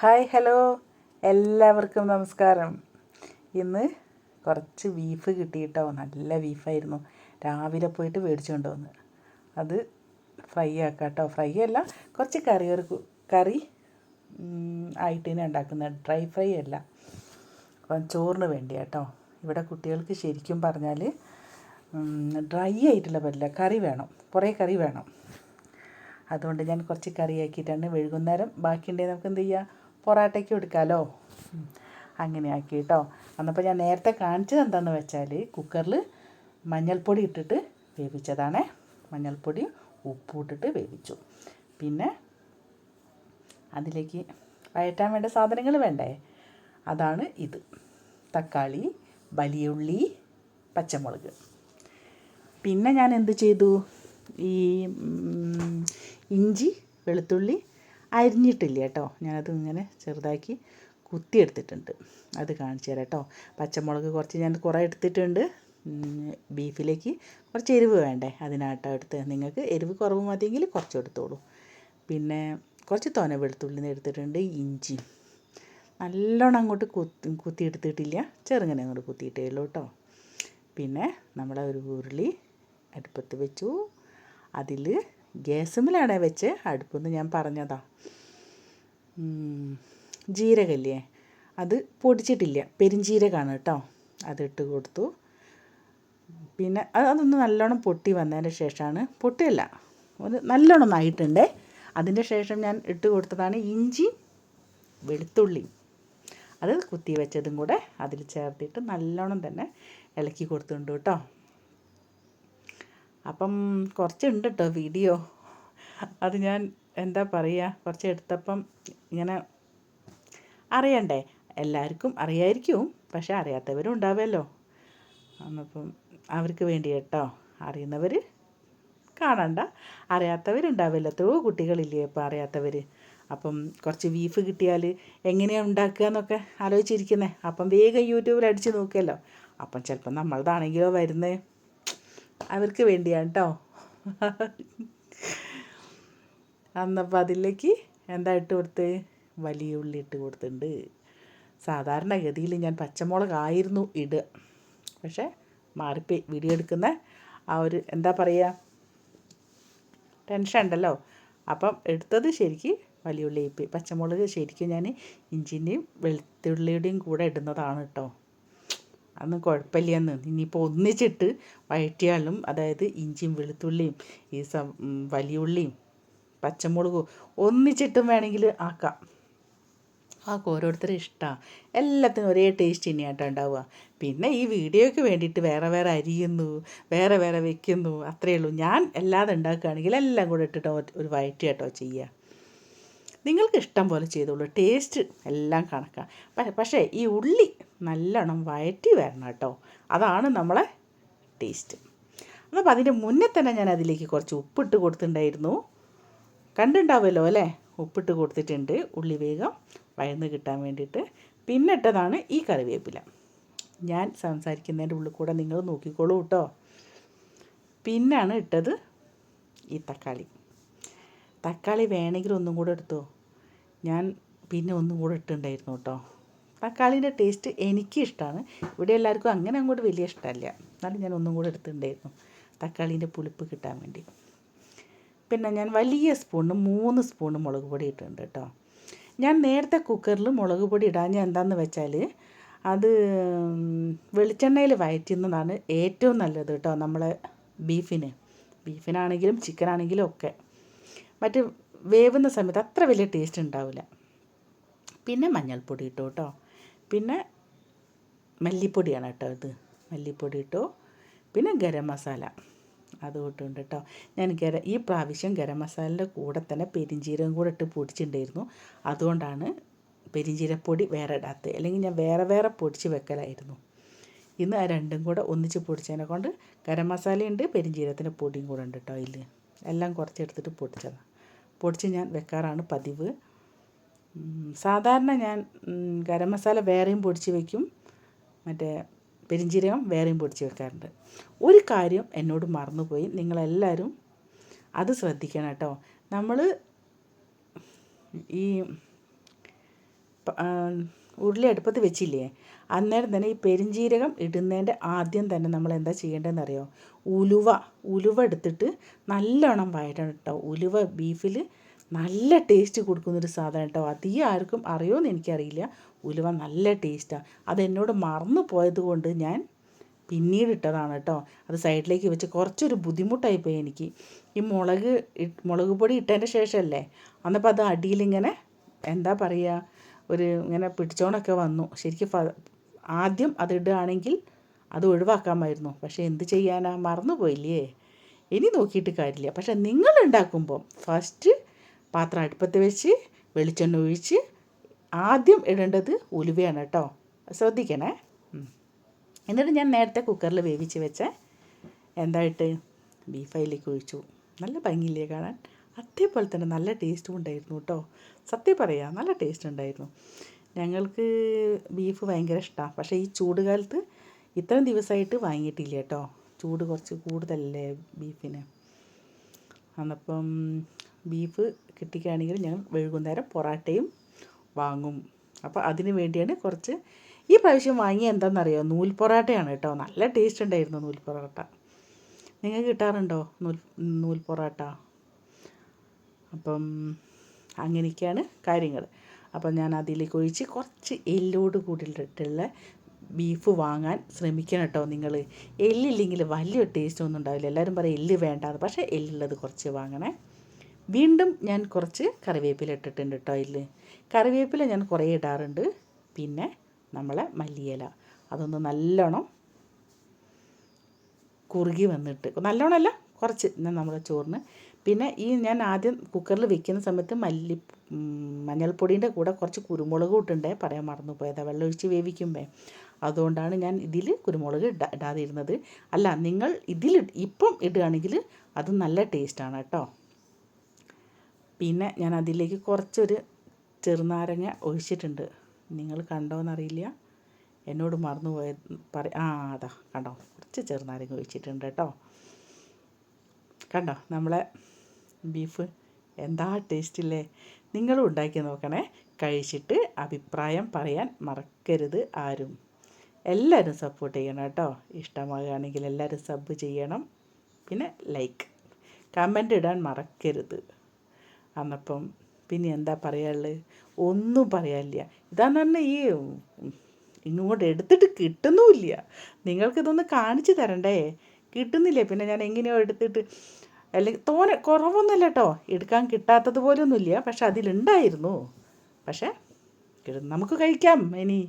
Hi hello എല്ലാവർക്കും നമസ്കാരം. ഇന്ന് കുറച്ച് ബീഫ് കിട്ടിയിട്ടോ. നല്ല ബീഫായിരുന്നു. രാവിലെ പോയിട്ട് മേടിച്ചുകൊണ്ട് വന്ന് അത് ഫ്രൈ ആക്കാം കേട്ടോ. ഫ്രൈ അല്ല, കുറച്ച് കറി ആയിട്ട് തന്നെ ഉണ്ടാക്കുന്നത്, ഡ്രൈ ഫ്രൈ അല്ല. അപ്പം ചോറിന് വേണ്ടി കേട്ടോ. ഇവിടെ കുട്ടികൾക്ക് ശരിക്കും പറഞ്ഞാൽ ഡ്രൈ ആയിട്ടുള്ള പറ്റില്ല, കറി വേണം, കുറേ കറി വേണം. അതുകൊണ്ട് ഞാൻ കുറച്ച് കറിയാക്കിയിട്ടാണ്. വൈകുന്നേരം ബാക്കിയുണ്ടെങ്കിൽ നമുക്ക് എന്ത് ചെയ്യാം, പൊറാട്ടയ്ക്ക് എടുക്കാമല്ലോ. അങ്ങനെ ആക്കി കേട്ടോ. അന്നപ്പോൾ ഞാൻ നേരത്തെ കാണിച്ചത് എന്താണെന്ന് വെച്ചാൽ കുക്കറിൽ മഞ്ഞൾപ്പൊടി ഇട്ടിട്ട് വേവിച്ചതാണേ. മഞ്ഞൾപ്പൊടി ഉപ്പും ഇട്ടിട്ട് വേവിച്ചു. പിന്നെ അതിലേക്ക് വഴറ്റാൻ വേണ്ട സാധനങ്ങൾ വേണ്ടേ, അതാണ് ഇത്: തക്കാളി, വലിയ ഉള്ളി, പച്ചമുളക്. പിന്നെ ഞാൻ എന്ത് ചെയ്തു, ഈ ഇഞ്ചി വെളുത്തുള്ളി അരിഞ്ഞിട്ടില്ല കേട്ടോ. ഞാനത് ഇങ്ങനെ ചെറുതാക്കി കുത്തിയെടുത്തിട്ടുണ്ട്. അത് കാണിച്ചു തരാം കേട്ടോ. പച്ചമുളക് കുറച്ച് ഞാൻ കുറേ എടുത്തിട്ടുണ്ട്. ബീഫിലേക്ക് കുറച്ച് എരിവ് വേണ്ടേ, അതിനാട്ടോ എടുത്ത്. നിങ്ങൾക്ക് എരിവ് കുറവ് മതിയെങ്കിൽ കുറച്ച് എടുത്തോളൂ. പിന്നെ കുറച്ച് തോനെ വെളുത്തുള്ളി എടുത്തിട്ടുണ്ട്. ഇഞ്ചി നല്ലോണം അങ്ങോട്ട് കുത്തിയെടുത്തിട്ടില്ല, ചെറുങ്ങനെ അങ്ങോട്ട് കുത്തിയിട്ടേ ഉള്ളൂ കേട്ടോ. പിന്നെ നമ്മളെ ഒരു ഉരുളി അടുപ്പത്ത് വെച്ചു. അതിൽ ഗ്യാസുമ്മലാണ് വെച്ച്, അടുപ്പെന്ന് ഞാൻ പറഞ്ഞതാ. ജീരകല്ലേ, അത് പൊടിച്ചിട്ടില്ല, പെരിഞ്ജീരകമാണ് കേട്ടോ. അതിട്ട് കൊടുത്തു. പിന്നെ അതൊന്ന് നല്ലോണം പൊട്ടി വന്നതിന് ശേഷമാണ്, പൊട്ടിയല്ല, ഒന്ന് നല്ലോണം ആയിട്ടുണ്ടേ. അതിൻ്റെ ശേഷം ഞാൻ ഇട്ട് കൊടുത്തതാണ് ഇഞ്ചി വെളുത്തുള്ളി. അത് കുത്തി വെച്ചതും കൂടെ അതിൽ ചേർത്തിട്ട് നല്ലോണം തന്നെ ഇളക്കി കൊടുത്തിട്ടുണ്ട് കേട്ടോ. അപ്പം കുറച്ചുണ്ട് കേട്ടോ വീഡിയോ. അത് ഞാൻ എന്താ പറയുക, കുറച്ച് എടുത്തപ്പം ഇങ്ങനെ അറിയണ്ടേ, എല്ലാവർക്കും അറിയായിരിക്കും, പക്ഷെ അറിയാത്തവരും ഉണ്ടാവുമല്ലോ. അപ്പം അവർക്ക് വേണ്ടി കേട്ടോ. അറിയുന്നവർ കാണണ്ട, അറിയാത്തവരുണ്ടാവില്ല. എത്രയോ കുട്ടികളില്ലേ ഇപ്പോൾ അറിയാത്തവർ. അപ്പം കുറച്ച് ബീഫ് കിട്ടിയാൽ എങ്ങനെയാണ് ഉണ്ടാക്കുക എന്നൊക്കെ ആലോചിച്ചിരിക്കുന്നത്. അപ്പം വേഗം യൂട്യൂബിൽ അടിച്ച് നോക്കിയല്ലോ. അപ്പം ചിലപ്പം നമ്മളതാണെങ്കിലോ വരുന്നത്. അവർക്ക് വേണ്ടിയാണ് കേട്ടോ. അന്നപ്പോൾ അതിലേക്ക് എന്താ ഇട്ട് കൊടുത്ത്, വലിയ ഉള്ളി ഇട്ട് കൊടുത്തിട്ടുണ്ട്. സാധാരണഗതിയിൽ ഞാൻ പച്ചമുളകായിരുന്നു ഇടുക, പക്ഷേ മാറിപ്പോയി. വീഡിയോ എടുക്കുന്ന ആ ഒരു എന്താ പറയുക, ടെൻഷൻ ഉണ്ടല്ലോ. അപ്പം എടുത്തത് ശരിക്ക് വലിയ ഉള്ളി ഇപ്പം. പച്ചമുളക് ശരിക്കും ഞാൻ ഇഞ്ചിൻ്റെയും വെളുത്തുള്ളിയുടെയും കൂടെ ഇടുന്നതാണ് കേട്ടോ. അതൊന്നും കുഴപ്പമില്ലെന്ന്. ഇനിയിപ്പോൾ ഒന്നിച്ചിട്ട് വഴറ്റിയാലും, അതായത് ഇഞ്ചിയും വെളുത്തുള്ളിയും ഈ വലിയ ഉള്ളിയും പച്ചമുളകും ഒന്നിച്ചിട്ടും വേണമെങ്കിൽ ആക്കാം. ഓരോരുത്തരും ഇഷ്ടമാണ്. എല്ലാത്തിനും ഒരേ ടേസ്റ്റ് തന്നെയാട്ടോ ഉണ്ടാവുക. പിന്നെ ഈ വീഡിയോയ്ക്ക് വേണ്ടിയിട്ട് വേറെ വേറെ അരിയുന്നു, വേറെ വേറെ വെക്കുന്നു, അത്രയേ ഉള്ളൂ. ഞാൻ അല്ലാതെ ഉണ്ടാക്കുകയാണെങ്കിൽ എല്ലാം കൂടെ ഇട്ടിട്ട് ഒരു വഴറ്റി കേട്ടോ ചെയ്യുക. നിങ്ങൾക്ക് ഇഷ്ടം പോലെ ചെയ്തോളൂ, ടേസ്റ്റ് എല്ലാം കണക്കാണ്. പക്ഷേ ഈ ഉള്ളി നല്ലോണം വഴറ്റി വരണം കേട്ടോ, അതാണ് നമ്മളെ ടേസ്റ്റ്. അപ്പോൾ അതിൻ്റെ മുന്നേ തന്നെ ഞാൻ അതിലേക്ക് കുറച്ച് ഉപ്പിട്ട് കൊടുത്തിട്ടുണ്ടായിരുന്നു. കണ്ടുണ്ടാവുമല്ലോ അല്ലേ, ഉപ്പിട്ട് കൊടുത്തിട്ടുണ്ട്. ഉള്ളി വേഗം വഴന്ന് കിട്ടാൻ വേണ്ടിയിട്ട്. പിന്നെ ഇട്ടതാണ് ഈ കറിവേപ്പില. ഞാൻ സംസാരിക്കുന്നതിൻ്റെ ഉള്ളിൽ കൂടെ നിങ്ങൾ നോക്കിക്കോളൂ കേട്ടോ. പിന്നാണ് ഇട്ടത് ഈ തക്കാളി വേണമെങ്കിൽ ഒന്നും കൂടെ എടുത്തോ. ഞാൻ പിന്നെ ഒന്നും കൂടെ ഇട്ടുണ്ടായിരുന്നു കേട്ടോ. തക്കാളീൻ്റെ ടേസ്റ്റ് എനിക്ക് ഇഷ്ടമാണ്. ഇവിടെ എല്ലാവർക്കും അങ്ങനെ അങ്ങോട്ട് വലിയ ഇഷ്ടമല്ല, എന്നാലും ഞാൻ ഒന്നും കൂടെ എടുത്തിട്ടുണ്ടായിരുന്നു തക്കാളീൻ്റെ പുളിപ്പ് കിട്ടാൻ വേണ്ടി. പിന്നെ ഞാൻ വലിയ സ്പൂണിന് 3 സ്പൂണ് മുളക് പൊടി ഇട്ടിട്ടുണ്ട് കേട്ടോ. ഞാൻ നേരത്തെ കുക്കറിൽ മുളക് പൊടി ഇടാൻ എന്താണെന്ന് വെച്ചാൽ, അത് വെളിച്ചെണ്ണയിൽ വഴറ്റുന്നതാണ് ഏറ്റവും നല്ലത് കേട്ടോ. നമ്മളെ ബീഫിനാണെങ്കിലും ചിക്കനാണെങ്കിലും ഒക്കെ മറ്റ് വേവുന്ന സമയത്ത് അത്ര വലിയ ടേസ്റ്റ് ഉണ്ടാവില്ല. പിന്നെ മഞ്ഞൾപ്പൊടി ഇട്ടു കേട്ടോ. പിന്നെ മല്ലിപ്പൊടിയാണ് കേട്ടോ ഇത്, മല്ലിപ്പൊടി ഇട്ടു. പിന്നെ ഗരം മസാല അത് ഇട്ടുണ്ട് കേട്ടോ. ഞാൻ ഈ പ്രാവശ്യം ഗരം മസാലയുടെ കൂടെ തന്നെ പെരിഞ്ജീരകം കൂടെ ഇട്ട് പൊടിച്ചിട്ടുണ്ടായിരുന്നു. അതുകൊണ്ടാണ് പെരിഞ്ജീരപ്പൊടി വേറെ ഇടാത്തത്. അല്ലെങ്കിൽ ഞാൻ വേറെ വേറെ പൊടിച്ച് വെക്കലായിരുന്നു. ഇന്ന് ആ രണ്ടും കൂടെ ഒന്നിച്ച് പൊടിച്ചതിനെ കൊണ്ട് ഗരം മസാലയുണ്ട്, പെരിഞ്ജീരകത്തിൻ്റെ പൊടിയും കൂടെ ഉണ്ട് കേട്ടോ. അതിൽ എല്ലാം കുറച്ചെടുത്തിട്ട് പൊടിച്ച് ഞാൻ വെക്കാറാണ് പതിവ്. സാധാരണ ഞാൻ ഗരം മസാല വേറെയും പൊടിച്ച് വയ്ക്കും, മറ്റേ പെരിഞ്ജീരകം വേറെയും പൊടിച്ച് വെക്കാറുണ്ട്. ഒരു കാര്യം എന്നോട് മറന്നുപോയി, നിങ്ങളെല്ലാവരും അത് ശ്രദ്ധിക്കണം കേട്ടോ. നമ്മൾ ഈ ഉരുളി അടുപ്പത്ത് വെച്ചില്ലേ, അന്നേരം തന്നെ ഈ പെരുംജീരകം ഇടുന്നതിൻ്റെ ആദ്യം തന്നെ നമ്മൾ എന്താ ചെയ്യേണ്ടതെന്ന് അറിയോ? ഉലുവ എടുത്തിട്ട് നല്ലോണം വഴറ്റണം കേട്ടോ. ഉലുവ ബീഫിൽ നല്ല ടേസ്റ്റ് കൊടുക്കുന്നൊരു സാധനം കേട്ടോ. അധികം ആർക്കും അറിയുമെന്ന് എനിക്കറിയില്ല. ഉലുവ നല്ല ടേസ്റ്റാണ്. അതെന്നോട് മറന്നു പോയത് കൊണ്ട് ഞാൻ പിന്നീട് ഇട്ടതാണ് കേട്ടോ. അത് സൈഡിലേക്ക് വെച്ച് കുറച്ചൊരു ബുദ്ധിമുട്ടായിപ്പോയി എനിക്ക്. ഈ മുളക് പൊടി ഇട്ടതിൻ്റെ ശേഷമല്ലേ, അന്നപ്പോൾ അത് അടിയിലിങ്ങനെ എന്താ പറയുക, ഒരു ഇങ്ങനെ പിടിച്ചോണൊക്കെ വന്നു. ശരിക്കും ആദ്യം അതിടുകയാണെങ്കിൽ അത് ഒഴിവാക്കാമായിരുന്നു. പക്ഷേ എന്ത് ചെയ്യാനാ, മറന്നു പോയില്ലേ. ഇനി നോക്കിയിട്ട് കാര്യമില്ല. പക്ഷേ നിങ്ങൾ ഉണ്ടാക്കുമ്പോൾ ഫസ്റ്റ് പാത്രം അടുപ്പത്ത് വെച്ച് വെളിച്ചെണ്ണ ഒഴിച്ച് ആദ്യം ഇടേണ്ടത് ഉലുവയാണ് കേട്ടോ. ശ്രദ്ധിക്കണേ. എന്നിട്ട് ഞാൻ നേരത്തെ കുക്കറിൽ വേവിച്ച് വെച്ച എന്തായിട്ട് ബീഫ് അതിലേക്ക് ഒഴിച്ചു. നല്ല ഭംഗിയില്ലേ കാണാൻ? അതേപോലെ തന്നെ നല്ല ടേസ്റ്റും ഉണ്ടായിരുന്നു കേട്ടോ. സത്യം പറയാം, നല്ല ടേസ്റ്റ് ഉണ്ടായിരുന്നു. ഞങ്ങൾക്ക് ബീഫ് ഭയങ്കര ഇഷ്ടമാണ്. പക്ഷേ ഈ ചൂട് കാലത്ത് ഇത്രയും ദിവസമായിട്ട് വാങ്ങിയിട്ടില്ല കേട്ടോ. ചൂട് കുറച്ച് കൂടുതലല്ലേ ബീഫിന്. അന്നപ്പം ബീഫ് കിട്ടിക്കുകയാണെങ്കിൽ ഞങ്ങൾ വൈകുന്നേരം പൊറാട്ടയും വാങ്ങും. അപ്പോൾ അതിന് വേണ്ടിയാണ് കുറച്ച് ഈ പ്രാവശ്യം വാങ്ങിയ എന്താണെന്നറിയോ? നൂൽ പൊറാട്ടയാണ് കേട്ടോ. നല്ല ടേസ്റ്റ് ഉണ്ടായിരുന്നു നൂൽ പൊറോട്ട. നിങ്ങൾക്ക് കിട്ടാറുണ്ടോ നൂൽ പൊറോട്ട? അപ്പം അങ്ങനെയൊക്കെയാണ് കാര്യങ്ങൾ. അപ്പം ഞാൻ അതിലേക്ക് ഒഴിച്ച് കുറച്ച് എല്ലോട് കൂടിയിട്ടുള്ള ബീഫ് വാങ്ങാൻ ശ്രമിക്കണം കേട്ടോ നിങ്ങൾ. എല്ലില്ലെങ്കിൽ വലിയ ടേസ്റ്റ് ഒന്നും ഉണ്ടാവില്ല. എല്ലാവരും പറയും എല്ല് വേണ്ടാന്ന്, പക്ഷേ എല്ലുള്ളത് കുറച്ച് വാങ്ങണേ. വീണ്ടും ഞാൻ കുറച്ച് കറിവേപ്പില ഇട്ടിട്ടുണ്ട് കേട്ടോ. കറിവേപ്പില ഞാൻ കുറേ ഇടാറുണ്ട്. പിന്നെ നമ്മളെ മല്ലിയില അതൊന്ന് നല്ലോണം കുറുകി വന്നിട്ട്, നല്ലോണമല്ല കുറച്ച് നമ്മുടെ ചോറിന്. പിന്നെ ഈ ഞാൻ ആദ്യം കുക്കറിൽ വെക്കുന്ന സമയത്ത് മഞ്ഞൾപ്പൊടീൻ്റെ കൂടെ കുറച്ച് കുരുമുളക് ഇട്ടുണ്ടേ, പറയാൻ മറന്നു പോയതാണ്, വെള്ളമൊഴിച്ച് വേവിക്കുമ്പോൾ. അതുകൊണ്ടാണ് ഞാൻ ഇതിൽ കുരുമുളക് ഇടാതിരുന്നത്. അല്ല, നിങ്ങൾ ഇതിൽ ഇപ്പം ഇടുകയാണെങ്കിൽ അത് നല്ല ടേസ്റ്റാണ് കേട്ടോ. പിന്നെ ഞാൻ അതിലേക്ക് കുറച്ചൊരു ചെറുനാരങ്ങ ഒഴിച്ചിട്ടുണ്ട്. നിങ്ങൾ കണ്ടോയെന്നറിയില്ല, എന്നോട് മറന്നു പോയത് അതാ കണ്ടോ, കുറച്ച് ചെറുനാരങ്ങ ഒഴിച്ചിട്ടുണ്ട് കേട്ടോ. കണ്ടോ നമ്മളെ ബീഫ് എന്താ ടേസ്റ്റില്ലേ. നിങ്ങളും ഉണ്ടാക്കി നോക്കണേ. കഴിച്ചിട്ട് അഭിപ്രായം പറയാൻ മറക്കരുത് ആരും. എല്ലാവരും സപ്പോർട്ട് ചെയ്യണം കേട്ടോ. ഇഷ്ടമാകുകയാണെങ്കിൽ എല്ലാവരും സബ് ചെയ്യണം. പിന്നെ ലൈക്ക് കമൻ്റ് ഇടാൻ മറക്കരുത്. അന്നപ്പം പിന്നെ എന്താ പറയാനുള്ളത്? ഒന്നും പറയാനില്ല. ഇതാന്ന് പറഞ്ഞാൽ ഈ ഇങ്ങോട്ട് എടുത്തിട്ട് കിട്ടുന്നുമില്ല. നിങ്ങൾക്കിതൊന്ന് കാണിച്ചു തരണ്ടേ? കിട്ടുന്നില്ല. പിന്നെ ഞാൻ എങ്ങനെയോ എടുത്തിട്ട്, അല്ലെങ്കിൽ കുറവൊന്നുമില്ല കേട്ടോ, എടുക്കാൻ കിട്ടാത്തത് പോലൊന്നുമില്ല. പക്ഷെ അതിലുണ്ടായിരുന്നു. പക്ഷേ നമുക്ക് കഴിക്കാം ഇനി.